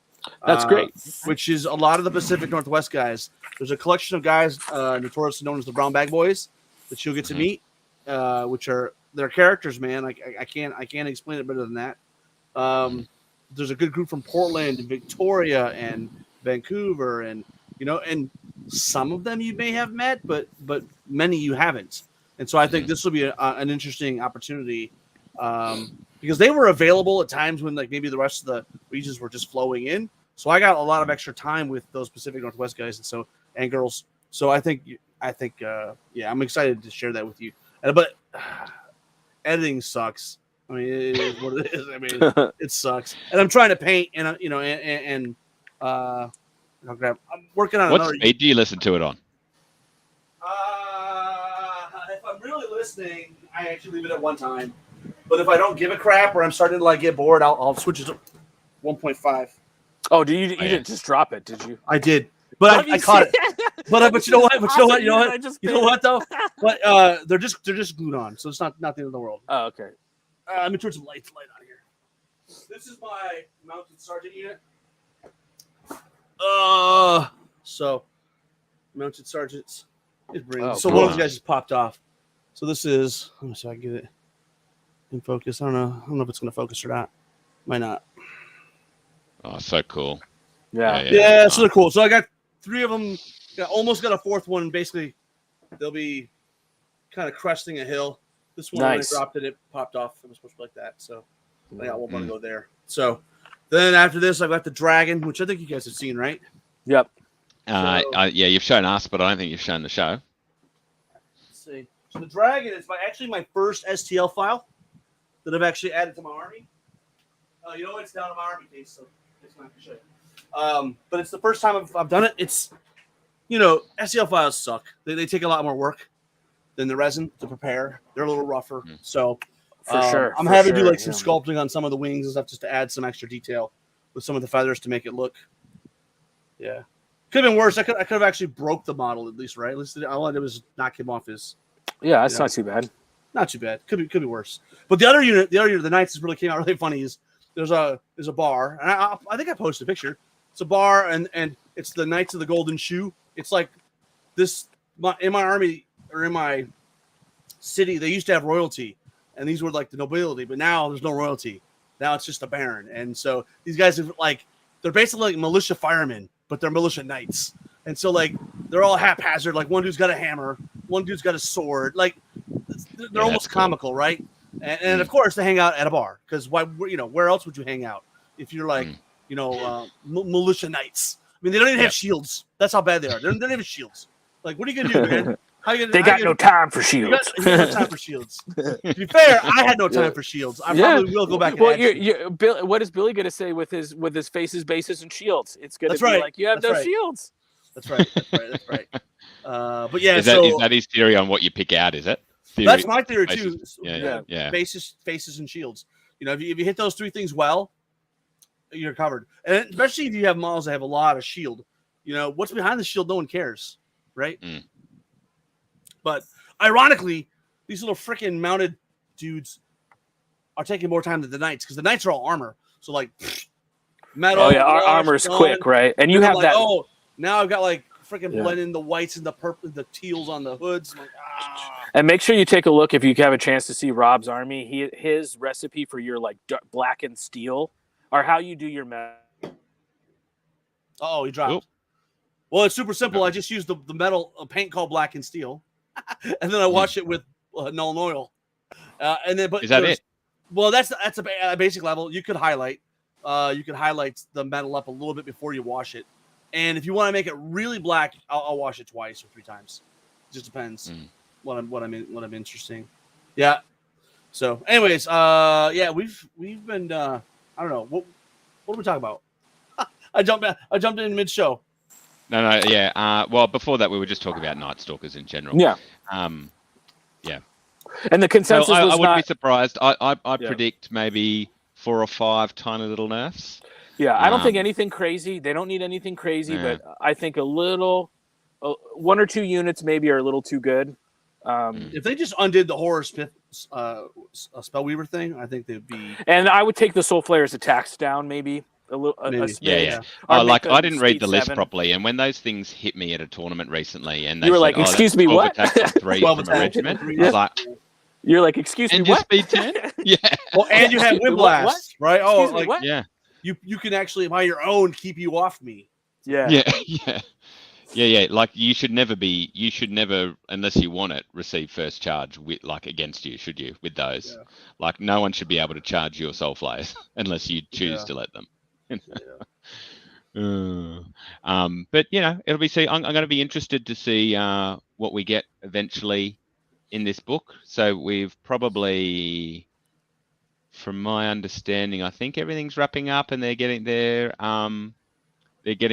That's great. Which is a lot of the Pacific Northwest guys. There's a collection of guys notoriously known as the Brown Bag Boys that you'll get to meet, which are their characters, man. I can't explain it better than that. There's a good group from Portland and Victoria and Vancouver, and and some of them you may have met, but many you haven't. And so I think this will be an interesting opportunity. Because they were available at times when maybe the rest of the regions were just flowing in. So I got a lot of extra time with those Pacific Northwest guys and girls. So I think I'm excited to share that with you. But editing sucks. I mean, it is what it is. I mean, it sucks. And I'm trying to paint, and I'm working on What another. speed do you listen to it on? If I'm really listening, I actually leave it at one time. But if I don't give a crap or I'm starting to get bored, I'll switch it to 1.5. Oh, you didn't just drop it, did you? I did, but I caught it. But you know what? You know what though? But they're just glued on, so it's not the end of the world. Oh, okay. Let me turn some light on here. This is my mounted sergeant unit. So mounted sergeants is brilliant. So one of these guys just popped off. So this is. Let me see if I can get it in focus. I don't know if it's going to focus or not. Might not. Oh, so cool. Yeah. So they're cool. So I got 3 of them. Almost got a 4th one. Basically, they'll be kind of cresting a hill. This one, when I dropped it, it popped off. It was supposed to be like that. So I got one more to go there. So then after this, I've got the dragon, which I think you guys have seen, right? Yep. Yeah, you've shown us, but I don't think you've shown the show. Let's see. So the dragon is actually my first STL file that I've actually added to my army. You know, it's down in my army case, so it's not going to show you. But it's the first time I've done it. It's, STL files suck. They take a lot more work than the resin to prepare. They're a little rougher. So for sure. I'm having to do some sculpting on some of the wings and stuff just to add some extra detail with some of the feathers to make it look. Yeah. Could have been worse. I could have actually broke the model at least, right? At least all I did was knock him off his. Yeah, that's not too bad. Not too bad. Could be worse. But the other unit, the Knights, really came out really funny. Is there's a bar, and I think I posted a picture. It's a bar, and it's the Knights of the Golden Shoe. It's like this in my army or in my city. They used to have royalty, and these were like the nobility. But now there's no royalty. Now it's just a baron. And so these guys are they're basically like militia firemen, but they're militia knights. And so they're all haphazard. Like one dude's got a hammer, one dude's got a sword. They're almost comical, right? And of course they hang out at a bar because where else would you hang out if you're militia knights? I mean, they don't even have shields. That's how bad they are. They don't have shields. What are you gonna do, man? They got no time for shields. You got no time for shields. To be fair, I had no time for shields. I probably will go back. Bill, what is Billy gonna say with his faces, bases, and shields? It's gonna be like you have no shields. That's right. But yeah, is that his theory on what you pick out? Is it? That's my theory too. Yeah. Faces, and shields. If you hit those 3 things well, you're covered. And especially if you have models that have a lot of shield. What's behind the shield, no one cares, right? But ironically, these little freaking mounted dudes are taking more time than the Knights because the Knights are all armor. So metal. Oh yeah, our armor's quick, right? And you have that. Oh, now I've got freaking blend in the whites and the purple, the teals on the hoods. And make sure you take a look if you have a chance to see Rob's army. His recipe for your black and steel are how you do your metal. Oh, he dropped. Oop. Well, it's super simple. I just used the metal paint called black and steel, and then I wash it with Null and Oil. And then, but is that it? Well, that's a basic level. You could highlight the metal up a little bit before you wash it, and if you want to make it really black, I'll wash it twice or 3 times. It just depends what I'm interesting. Yeah. So, anyways, yeah, we've been I don't know what are we talking about? I jumped in mid show. No, yeah. Well, before that, we were just talking about Night Stalkers in general. Yeah. Yeah. And the consensus So I was wouldn't not. be surprised. I predict maybe 4 or 5 tiny little nerfs. Yeah, I don't think anything crazy. They don't need anything crazy, but I think a little, 1 or 2 units maybe are a little too good. If they just undid the horror spellweaver thing, I think they'd be. And I would take the Soul Flayer's attacks down maybe a little. Yeah. Oh, like I didn't read the list properly, and when those things hit me at a tournament recently, and they you were said, like, "Excuse me, what?" 3 from a regiment. I was like, "You're like, excuse me, and what?" just speed 10. Yeah. Well, and you have Wind Blast, right? Oh, Excuse me, what? Yeah. You can actually by your own keep you off me. Yeah. Yeah. Like you should never, unless you want it, receive first charge with against you, should you? With those, like no one should be able to charge your soul flayers unless you choose to let them. But it'll be I'm going to be interested to see what we get eventually in this book. So we've probably, from my understanding, I think everything's wrapping up and they're getting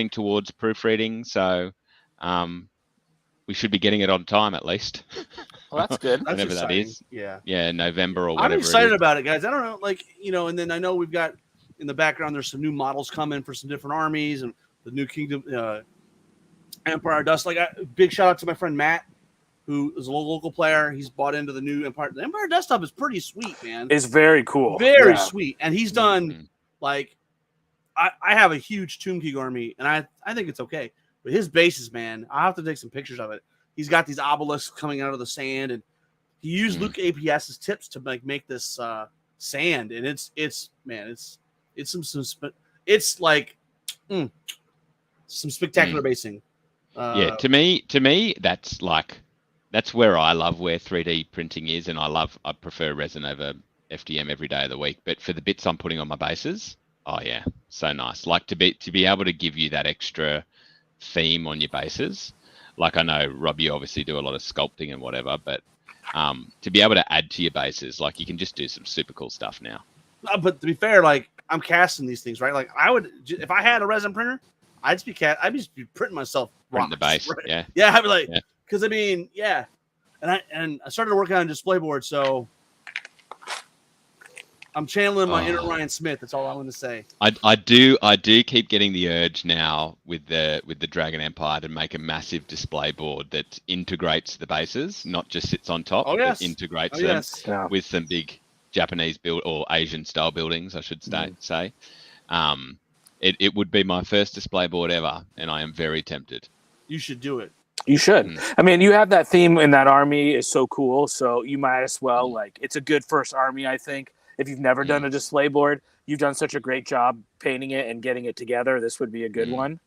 towards proofreading. So we should be getting it on time at least. Well, that's good. Whenever That's that is. Yeah, November or whatever. I'm excited about it, guys. I don't know, and then I know we've got in the background there's some new models coming for some different armies and the new Kingdom Empire Dust. Big shout out to my friend Matt, who is a local player. He's bought into the new Empire. The Empire Dust stuff is pretty sweet, man. It's very cool. Very sweet. And he's done I have a huge Tomb King army, and I think it's okay. But his bases, man, I'll have to take some pictures of it. He's got these obelisks coming out of the sand, and he used Luke APS's tips to make this sand, and it's some spectacular basing. To me, that's where I love where 3D printing is, and I prefer resin over FDM every day of the week. But for the bits I'm putting on my bases, oh yeah, so nice. Like to be able to give you that extra theme on your bases. Like I know, Rob, you obviously do a lot of sculpting and whatever, but to be able to add to your bases, like you can just do some super cool stuff now. But to be fair, I'm casting these things, right? Like I would, if I had a resin printer, I'd just be printing myself print the base, right? I'd be like, because and I started working on a display board, so I'm channeling my inner Ryan Smith. That's all I'm going to say. I do keep getting the urge now with the Dragon Empire to make a massive display board that integrates the bases, not just sits on top, but integrates them with some big Japanese build or Asian style buildings, I should say. It would be my first display board ever, and I am very tempted. You should do it. You should. I mean, you have that theme in that army is so cool, so you might as well it's a good first army, I think. If you've never done a display board, you've done such a great job painting it and getting it together. This would be a good one.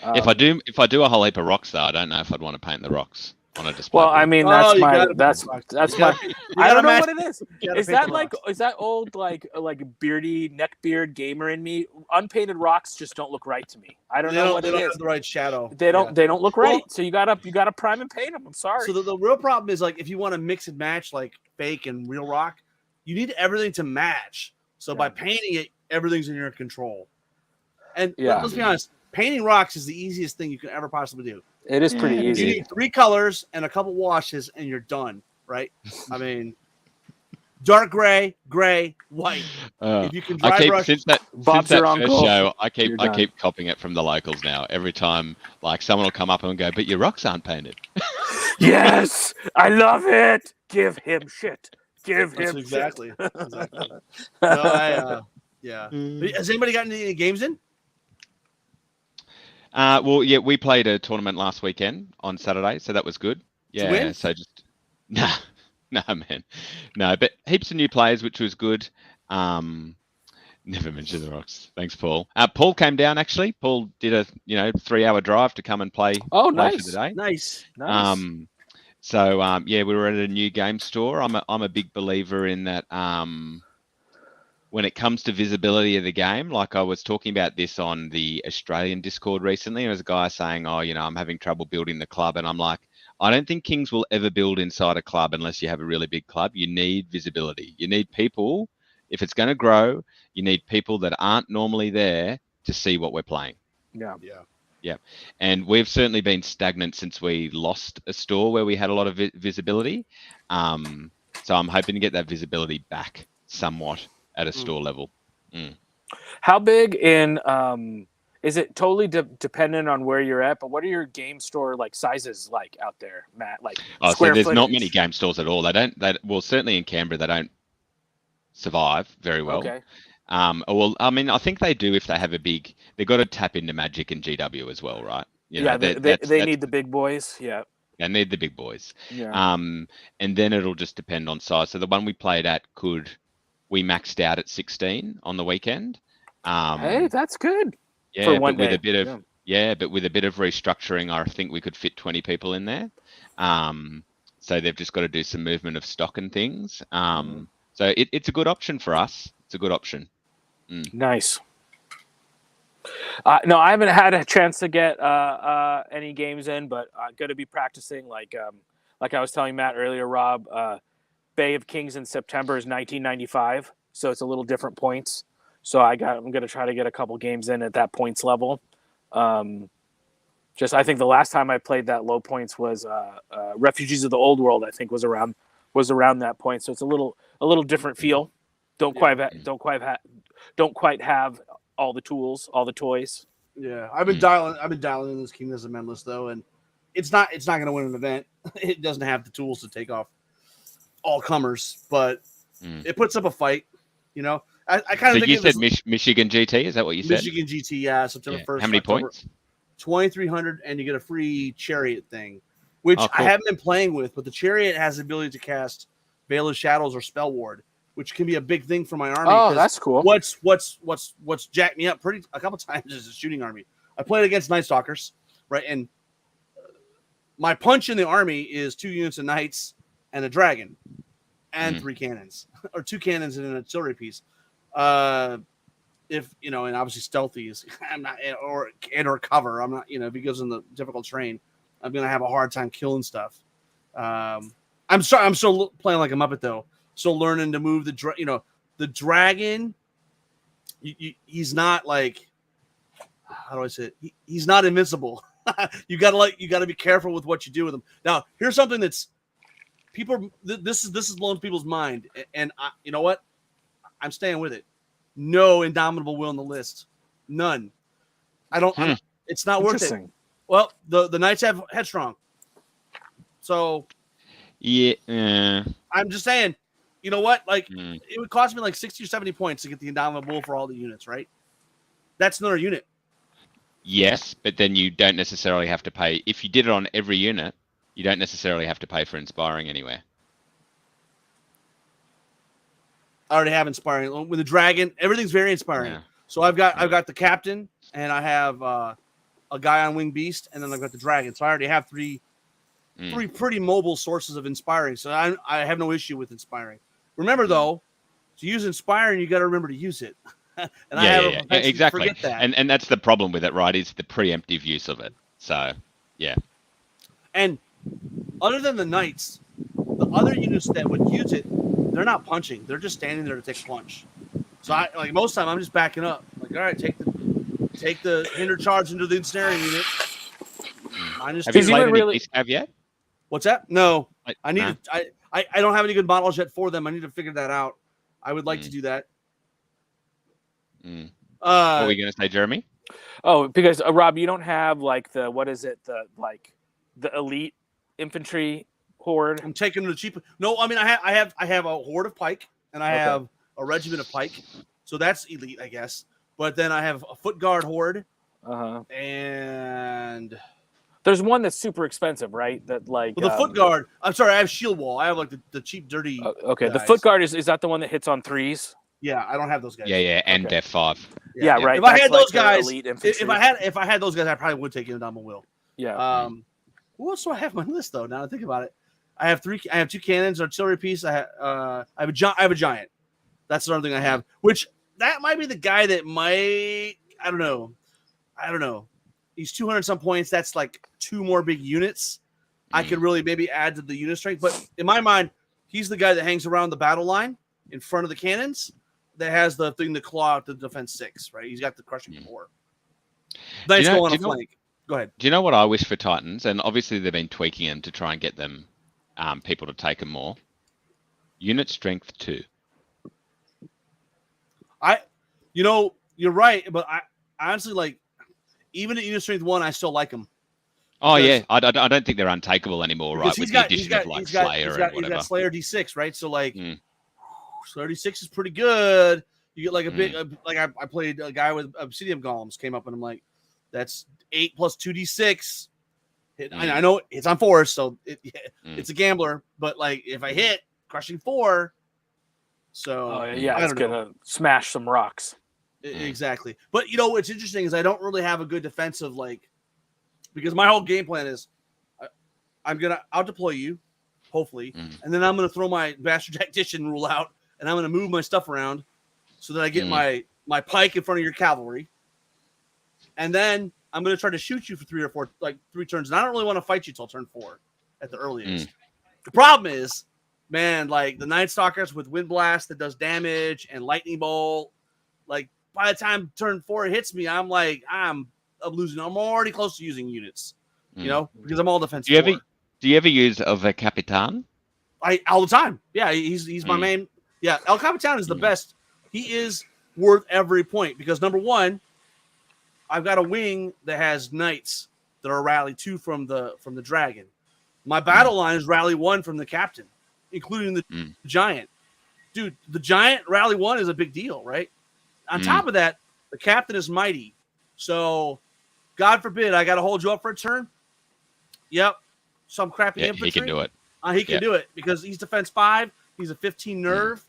If I do a whole heap of rocks, though, I don't know if I'd want to paint the rocks on a display. Well, board. I mean, that's my. I don't know what it is. Is that old beardy neckbeard gamer in me? Unpainted rocks just don't look right to me. I don't know what it is. They don't have the right shadow. They don't look right. So you gotta prime and paint them. I'm sorry. So the real problem is if you want to mix and match fake and real rock, you need everything to match. So by painting it, everything's in your control. And let's be honest, painting rocks is the easiest thing you can ever possibly do. It is pretty easy. You need 3 colors and a couple washes, and you're done, right? I mean, dark gray, white. If you can dry brush, since that first show, I keep copying it from the locals now. Every time, someone will come up and go, "But your rocks aren't painted." Yes, I love it. Give him shit. Exactly. No, Has anybody gotten any games in? Well, yeah, we played a tournament last weekend on Saturday, so that was good. Yeah, so just no, man, no, but heaps of new players, which was good. Never mentioned the rocks. Thanks, Paul. Paul came down actually. Paul did a 3-hour drive to come and play. Oh, nice for the day. Nice. So we were at a new game store. I'm a big believer in that. when it comes to visibility of the game, like I was talking about this on the Australian Discord recently, there was a guy saying, "Oh, I'm having trouble building the club," and I'm like, I don't think Kings will ever build inside a club unless you have a really big club. You need visibility. You need people. If it's going to grow, you need people that aren't normally there to see what we're playing. Yeah. Yeah. And we've certainly been stagnant since we lost a store where we had a lot of visibility. So I'm hoping to get that visibility back somewhat at a store level. How big in is it totally dependent on where you're at? But what are your game store like sizes like out there, Matt? Like so there's footage? not many game stores at all. Well, certainly in Canberra they don't survive very well. Okay. Well, I mean, I think they do if they have they've got to tap into Magic and GW as well, right? They need the big boys. Yeah. They need the big boys. Yeah. And then it'll just depend on size. So the one we played at we maxed out at 16 on the weekend. Hey, that's good. Yeah, for one but with day. a bit of but with a bit of restructuring, I think we could fit 20 people in there. So they've just got to do some movement of stock and things. So it's a good option for us. It's a good option. Nice. No, I haven't had a chance to get any games in, but I'm going to be practicing. Like I was telling Matt earlier, Rob, Bay of Kings in September is 1995, so it's a little different points. So I'm going to try to get a couple games in at that points level. I think the last time I played that low points was Refugees of the Old World. I think was around that point. So it's a little different feel. Don't quite have all the tools, all the toys. Yeah, I've been dialing in this Kingdoms of Men list though, and it's not going to win an event. It doesn't have the tools to take off all comers, but it puts up a fight. I kind of think you said Michigan GT. Is that what you said? Michigan GT, yeah, September 1st. How many points? 2,300, and you get a free chariot thing, which I haven't been playing with, but the chariot has the ability to cast Veil of Shadows or Spell Ward, which can be a big thing for my army. Oh, that's cool. What's jacked me up a couple times is a shooting army. I played against Night Stalkers, right? And my punch in the army is 2 units of knights and a dragon and 3 cannons, or 2 cannons and an artillery piece. And obviously stealthy is I'm not or cover. I'm not, if he goes in the difficult terrain, I'm gonna have a hard time killing stuff. I'm still playing like a Muppet though. Still learning to move the dragon. He's not like, how do I say it? He's not invincible. You gotta be careful with what you do with him. Now, here's something that's this is blowing people's mind, and you know what? I'm staying with it. No Indomitable Will in the list. None. It's not worth it. Well, the Knights have Headstrong. So yeah. I'm just saying, you know what? Like it would cost me like 60 or 70 points to get the Indomitable Bull for all the units, right? That's another unit. Yes, but then you don't necessarily have to pay. If you did it on every unit, you don't necessarily have to pay for inspiring anywhere. I already have inspiring with the dragon. Everything's very inspiring. Yeah. So I've got the captain, and I have a guy on Winged Beast, and then I've got the dragon. So I already have three pretty mobile sources of inspiring. So I have no issue with inspiring. Remember though, to use inspiring, you got to remember to use it. And exactly. Forget that. And that's the problem with it, right? Is the preemptive use of it. So yeah. And other than the knights, the other units that would use it, they're not punching. They're just standing there to take a punch. So most of the time I'm just backing up. Like, all right, take the hinder charge into the ensnaring unit. Have you played any Beast Cav yet? What's that? No. I don't have any good models yet for them. I need to figure that out. I would like to do that. What were you going to say, Jeremy? Oh, because Rob, you don't have like the elite infantry horde. I'm taking the cheap. No, I mean I have a horde of pike and I have a regiment of pike, so that's elite, I guess. But then I have a foot guard horde, and there's one that's super expensive, right? That the foot guard. I'm sorry, I have shield wall. I have like the cheap, dirty. Okay, guys. The foot guard is that the one that hits on 3s? Yeah, I don't have those guys. Yeah, and Def 5. Yeah, right. If I had those guys, if I had those guys, I probably would take Indomitable Will. Yeah. Who else do I have on my list though? Now I think about it, I have 2 cannons, artillery piece. I have a giant. That's another thing I have. Which that might be the guy that might. I don't know. He's 200 some points. That's like 2 more big units. I could really maybe add to the unit strength. But in my mind, he's the guy that hangs around the battle line in front of the cannons that has the thing to claw out the defense 6, right? He's got the crushing 4. Nice go on a flank. Go ahead. Do you know what I wish for Titans? And obviously they've been tweaking them to try and get them people to take them more. Unit strength 2. You're right, but I honestly like even at unit strength 1, I still like him. Oh yeah, I don't think they're untakeable anymore, right? With the addition of like Slayer and whatever. He's got Slayer D6, right? So like Slayer D6 is pretty good. You get like a big like I played a guy with Obsidian Golems came up and I'm like, that's 8 plus 2d6. I know it's on 4, so it's a gambler, but like if I hit crushing 4, so it's gonna smash some rocks. Exactly. But what's interesting is I don't really have a good defensive because my whole game plan is I'm gonna out deploy you, hopefully, and then I'm gonna throw my Bastard Tactician rule out, and I'm gonna move my stuff around so that I get my pike in front of your cavalry, and then I'm gonna try to shoot you for 3 or 4 3 turns, and I don't really want to fight you till turn 4 at the earliest. The problem is, man, like the Night Stalkers with Wind Blast that does damage and Lightning Bolt, like by the time turn 4 hits me, I'm losing. I'm already close to using units, because I'm all defensive. Do you ever use a Capitan? All the time. Yeah, he's my main. Yeah, El Capitan is the best. He is worth every point because number 1, I've got a wing that has knights that are rally 2 from the dragon. My battle line is rally 1 from the captain, including the giant. Dude, the giant rally 1 is a big deal, right? On top of that, the captain is mighty. So, God forbid, I got to hold you up for a turn. Yep. Some crappy infantry. He can do it. He can do it because he's defense 5. He's a 15 nerve.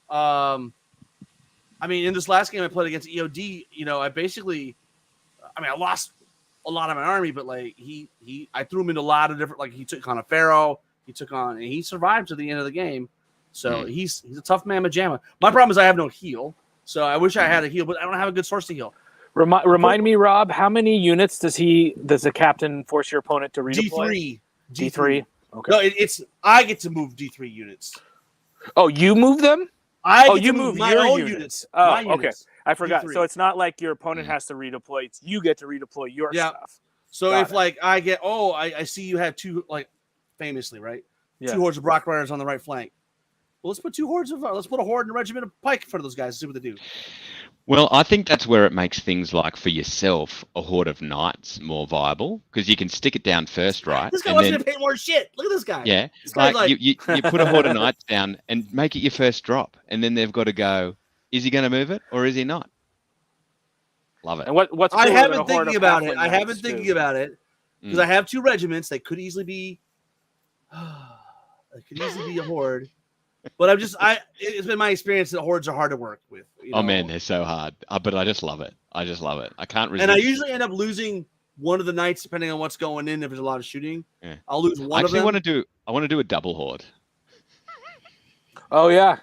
In this last game I played against EOD, I lost a lot of my army, but like I threw him into a lot of different. Like he took on a pharaoh, and he survived to the end of the game. So he's a tough mamma jamma. My problem is I have no heal. So I wish I had a heal, but I don't have a good source to heal. Remind me, Rob, how many units does the captain force your opponent to redeploy? D3. Okay. No, I get to move D3 units. Oh, you move them? You move my own units. Oh, my okay. Units. I forgot. D3. So it's not like your opponent has to redeploy. It's you get to redeploy your stuff. So I get, I see you have 2, famously, right? Yeah. 2 hordes of Brock Riders on the right flank. Well, let's put a horde and a regiment of pike in front of those guys and see what they do. Well, I think that's where it makes things like for yourself a horde of knights more viable because you can stick it down first, right? This guy wants me to pay more shit. Look at this guy. Yeah, you put a horde of knights down and make it your first drop, and then they've got to go. Is he going to move it or is he not? Love it. And what's I have been thinking about it. I have been thinking about it because I have 2 regiments. They could easily be. It could easily be a horde. But it's been my experience that hordes are hard to work with. Oh man, they're so hard. But I just love it. I can't resist. And I usually end up losing one of the knights depending on what's going in. If there's a lot of shooting, I'll lose one of them. I want to do a double horde. Oh yeah.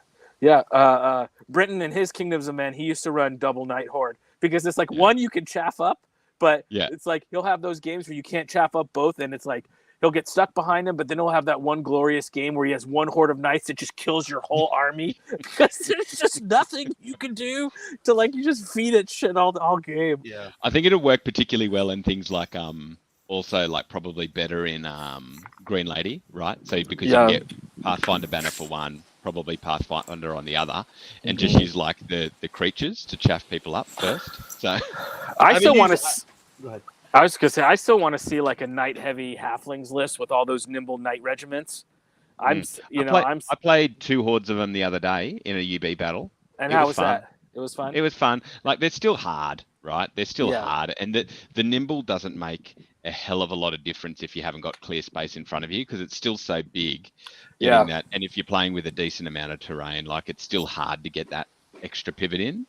Britain and his Kingdoms of Men, he used to run double knight horde because it's like one you can chaff up, but it's like he'll have those games where you can't chaff up both, and it's like he'll get stuck behind him, but then he'll have that one glorious game where he has one horde of knights that just kills your whole army because there's just nothing you can do to you just feed it shit all game. Yeah, I think it'll work particularly well in things like also probably better in Green Lady, right? So because you can get Pathfinder banner for one, probably Pathfinder on the other, and just use the creatures to chaff people up first. So I still want to. Go ahead. I was gonna say I still want to see a knight heavy halflings list with all those nimble knight regiments. I played 2 hordes of them the other day in a UB battle. And how was that? It was fun. It was fun. They're still hard, right? They're still hard, and the nimble doesn't make a hell of a lot of difference if you haven't got clear space in front of you because it's still so big. That, and if you're playing with a decent amount of terrain, it's still hard to get that extra pivot in.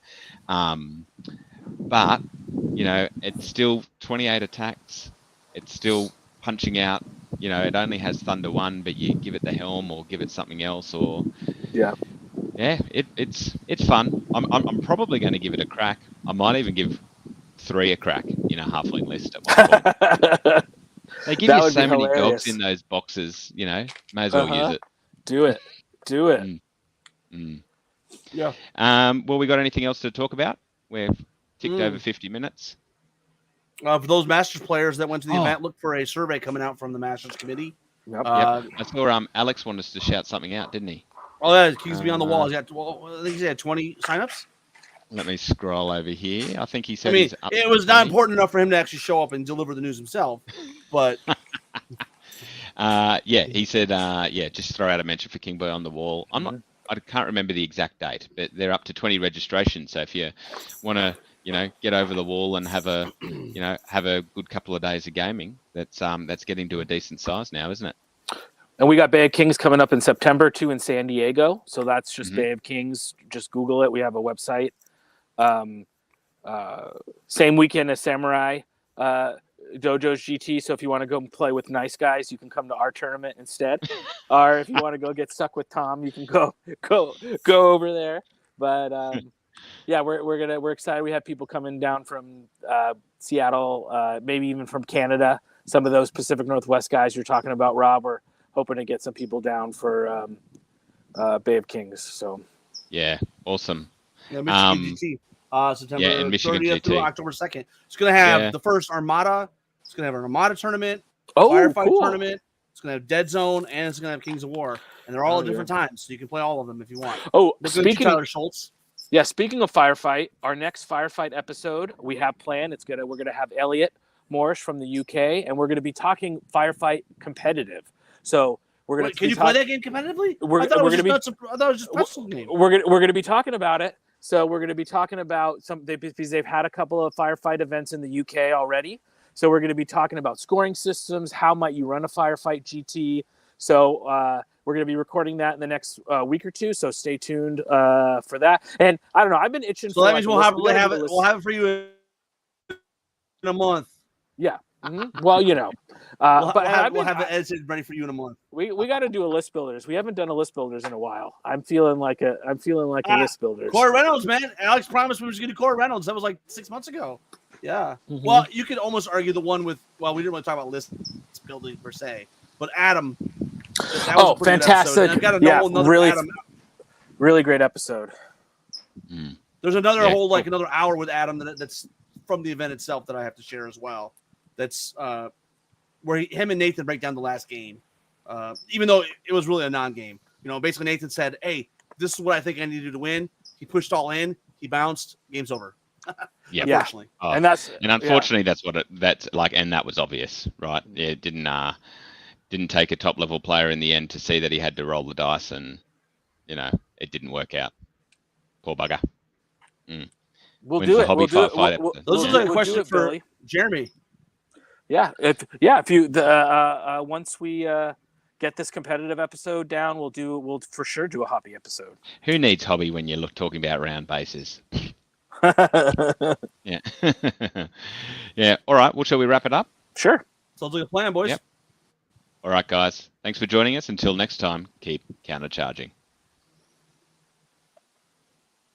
But it's still 28 attacks. It's still punching out. It only has Thunder 1, but you give it the helm or give it something else, or Yeah, it's fun. I'm probably going to give it a crack. I might even give 3 a crack in a halfling list at one point. That They give you would be so many dogs hilarious. in those boxes, may as well use it. Do it. Do it. Mm, mm. Yeah. Well, we got anything else to talk about? We've ticked over 50 minutes. For those Masters players that went to the Oh. event, look for a survey coming out from the Masters committee. Yep. I saw Alex wanted us to shout something out, didn't he? Oh, yeah, Kings Beyond the Wall. He's got, I think he had 20 signups. Let me scroll over here. I think he said I mean, he's up it to was not 20. important enough for him to actually show up and deliver the news himself, but he said, just throw out a mention for King Beyond the Wall. I can't remember the exact date, but they're up to 20 registrations. So if you want to, get over the wall and have a good couple of days of gaming, that's getting to a decent size now, isn't it? And we got Bay of Kings coming up in September too in San Diego. So that's just Bay of Kings. Just Google it. We have a website. Same weekend as Samurai Dojo's GT. So if you want to go play with nice guys, you can come to our tournament instead. Or if you want to go get stuck with Tom, you can go over there. But we're excited. We have people coming down from Seattle, maybe even from Canada. Some of those Pacific Northwest guys you're talking about, Rob. We're hoping to get some people down for Bay of Kings. So yeah, awesome. Yeah, Michigan GT, September and Michigan 30th GT. through October 2nd. It's going to have the first Armada. It's going to have an Armada tournament, Firefight tournament. It's going to have Dead Zone, and it's going to have Kings of War. And they're all at different times, so you can play all of them if you want. Oh, speaking of Tyler Schultz. Yeah, speaking of Firefight, our next Firefight episode we have planned. We're gonna have Elliot Morris from the UK, and we're gonna be talking Firefight competitive. So we're gonna. Can you play that game competitively? I thought it was just pretzel game. We're gonna be talking about it. So we're gonna be talking about because they've had a couple of Firefight events in the UK already. So we're gonna be talking about scoring systems. How might you run a Firefight GT? So we're going to be recording that in the next week or two. So stay tuned for that. And I don't know. I've been itching. So that means we'll have it for you in a month. Yeah. Mm-hmm. Well, we'll have it edited ready for you in a month. We got to do a list builders. We haven't done a list builders in a while. I'm feeling like a list builders. Corey Reynolds, man. Alex promised we was going to do Corey Reynolds. That was like 6 months ago. Yeah. Mm-hmm. Well, you could almost argue the one with. Well, we didn't really talk about list building per se, but Adam. That was fantastic! I've got another really, Adam. Really great episode. There's another another hour with Adam that's from the event itself that I have to share as well. That's where him and Nathan break down the last game, even though it was really a non-game. Basically Nathan said, "Hey, this is what I think I need to do to win." He pushed all in. He bounced. Game's over. Unfortunately. And unfortunately, that's like, and that was obvious, right? It didn't take a top level player in the end to see that he had to roll the dice, and it didn't work out. Poor bugger. We'll do it. Those are the questions for Billy. Jeremy. Yeah, if you once we get this competitive episode down, we'll for sure do a hobby episode. Who needs hobby when you're talking about round bases? Yeah. Yeah. All right. Well, shall we wrap it up? Sure. Sounds like a plan, boys. Yep. All right, guys. Thanks for joining us. Until next time, keep countercharging.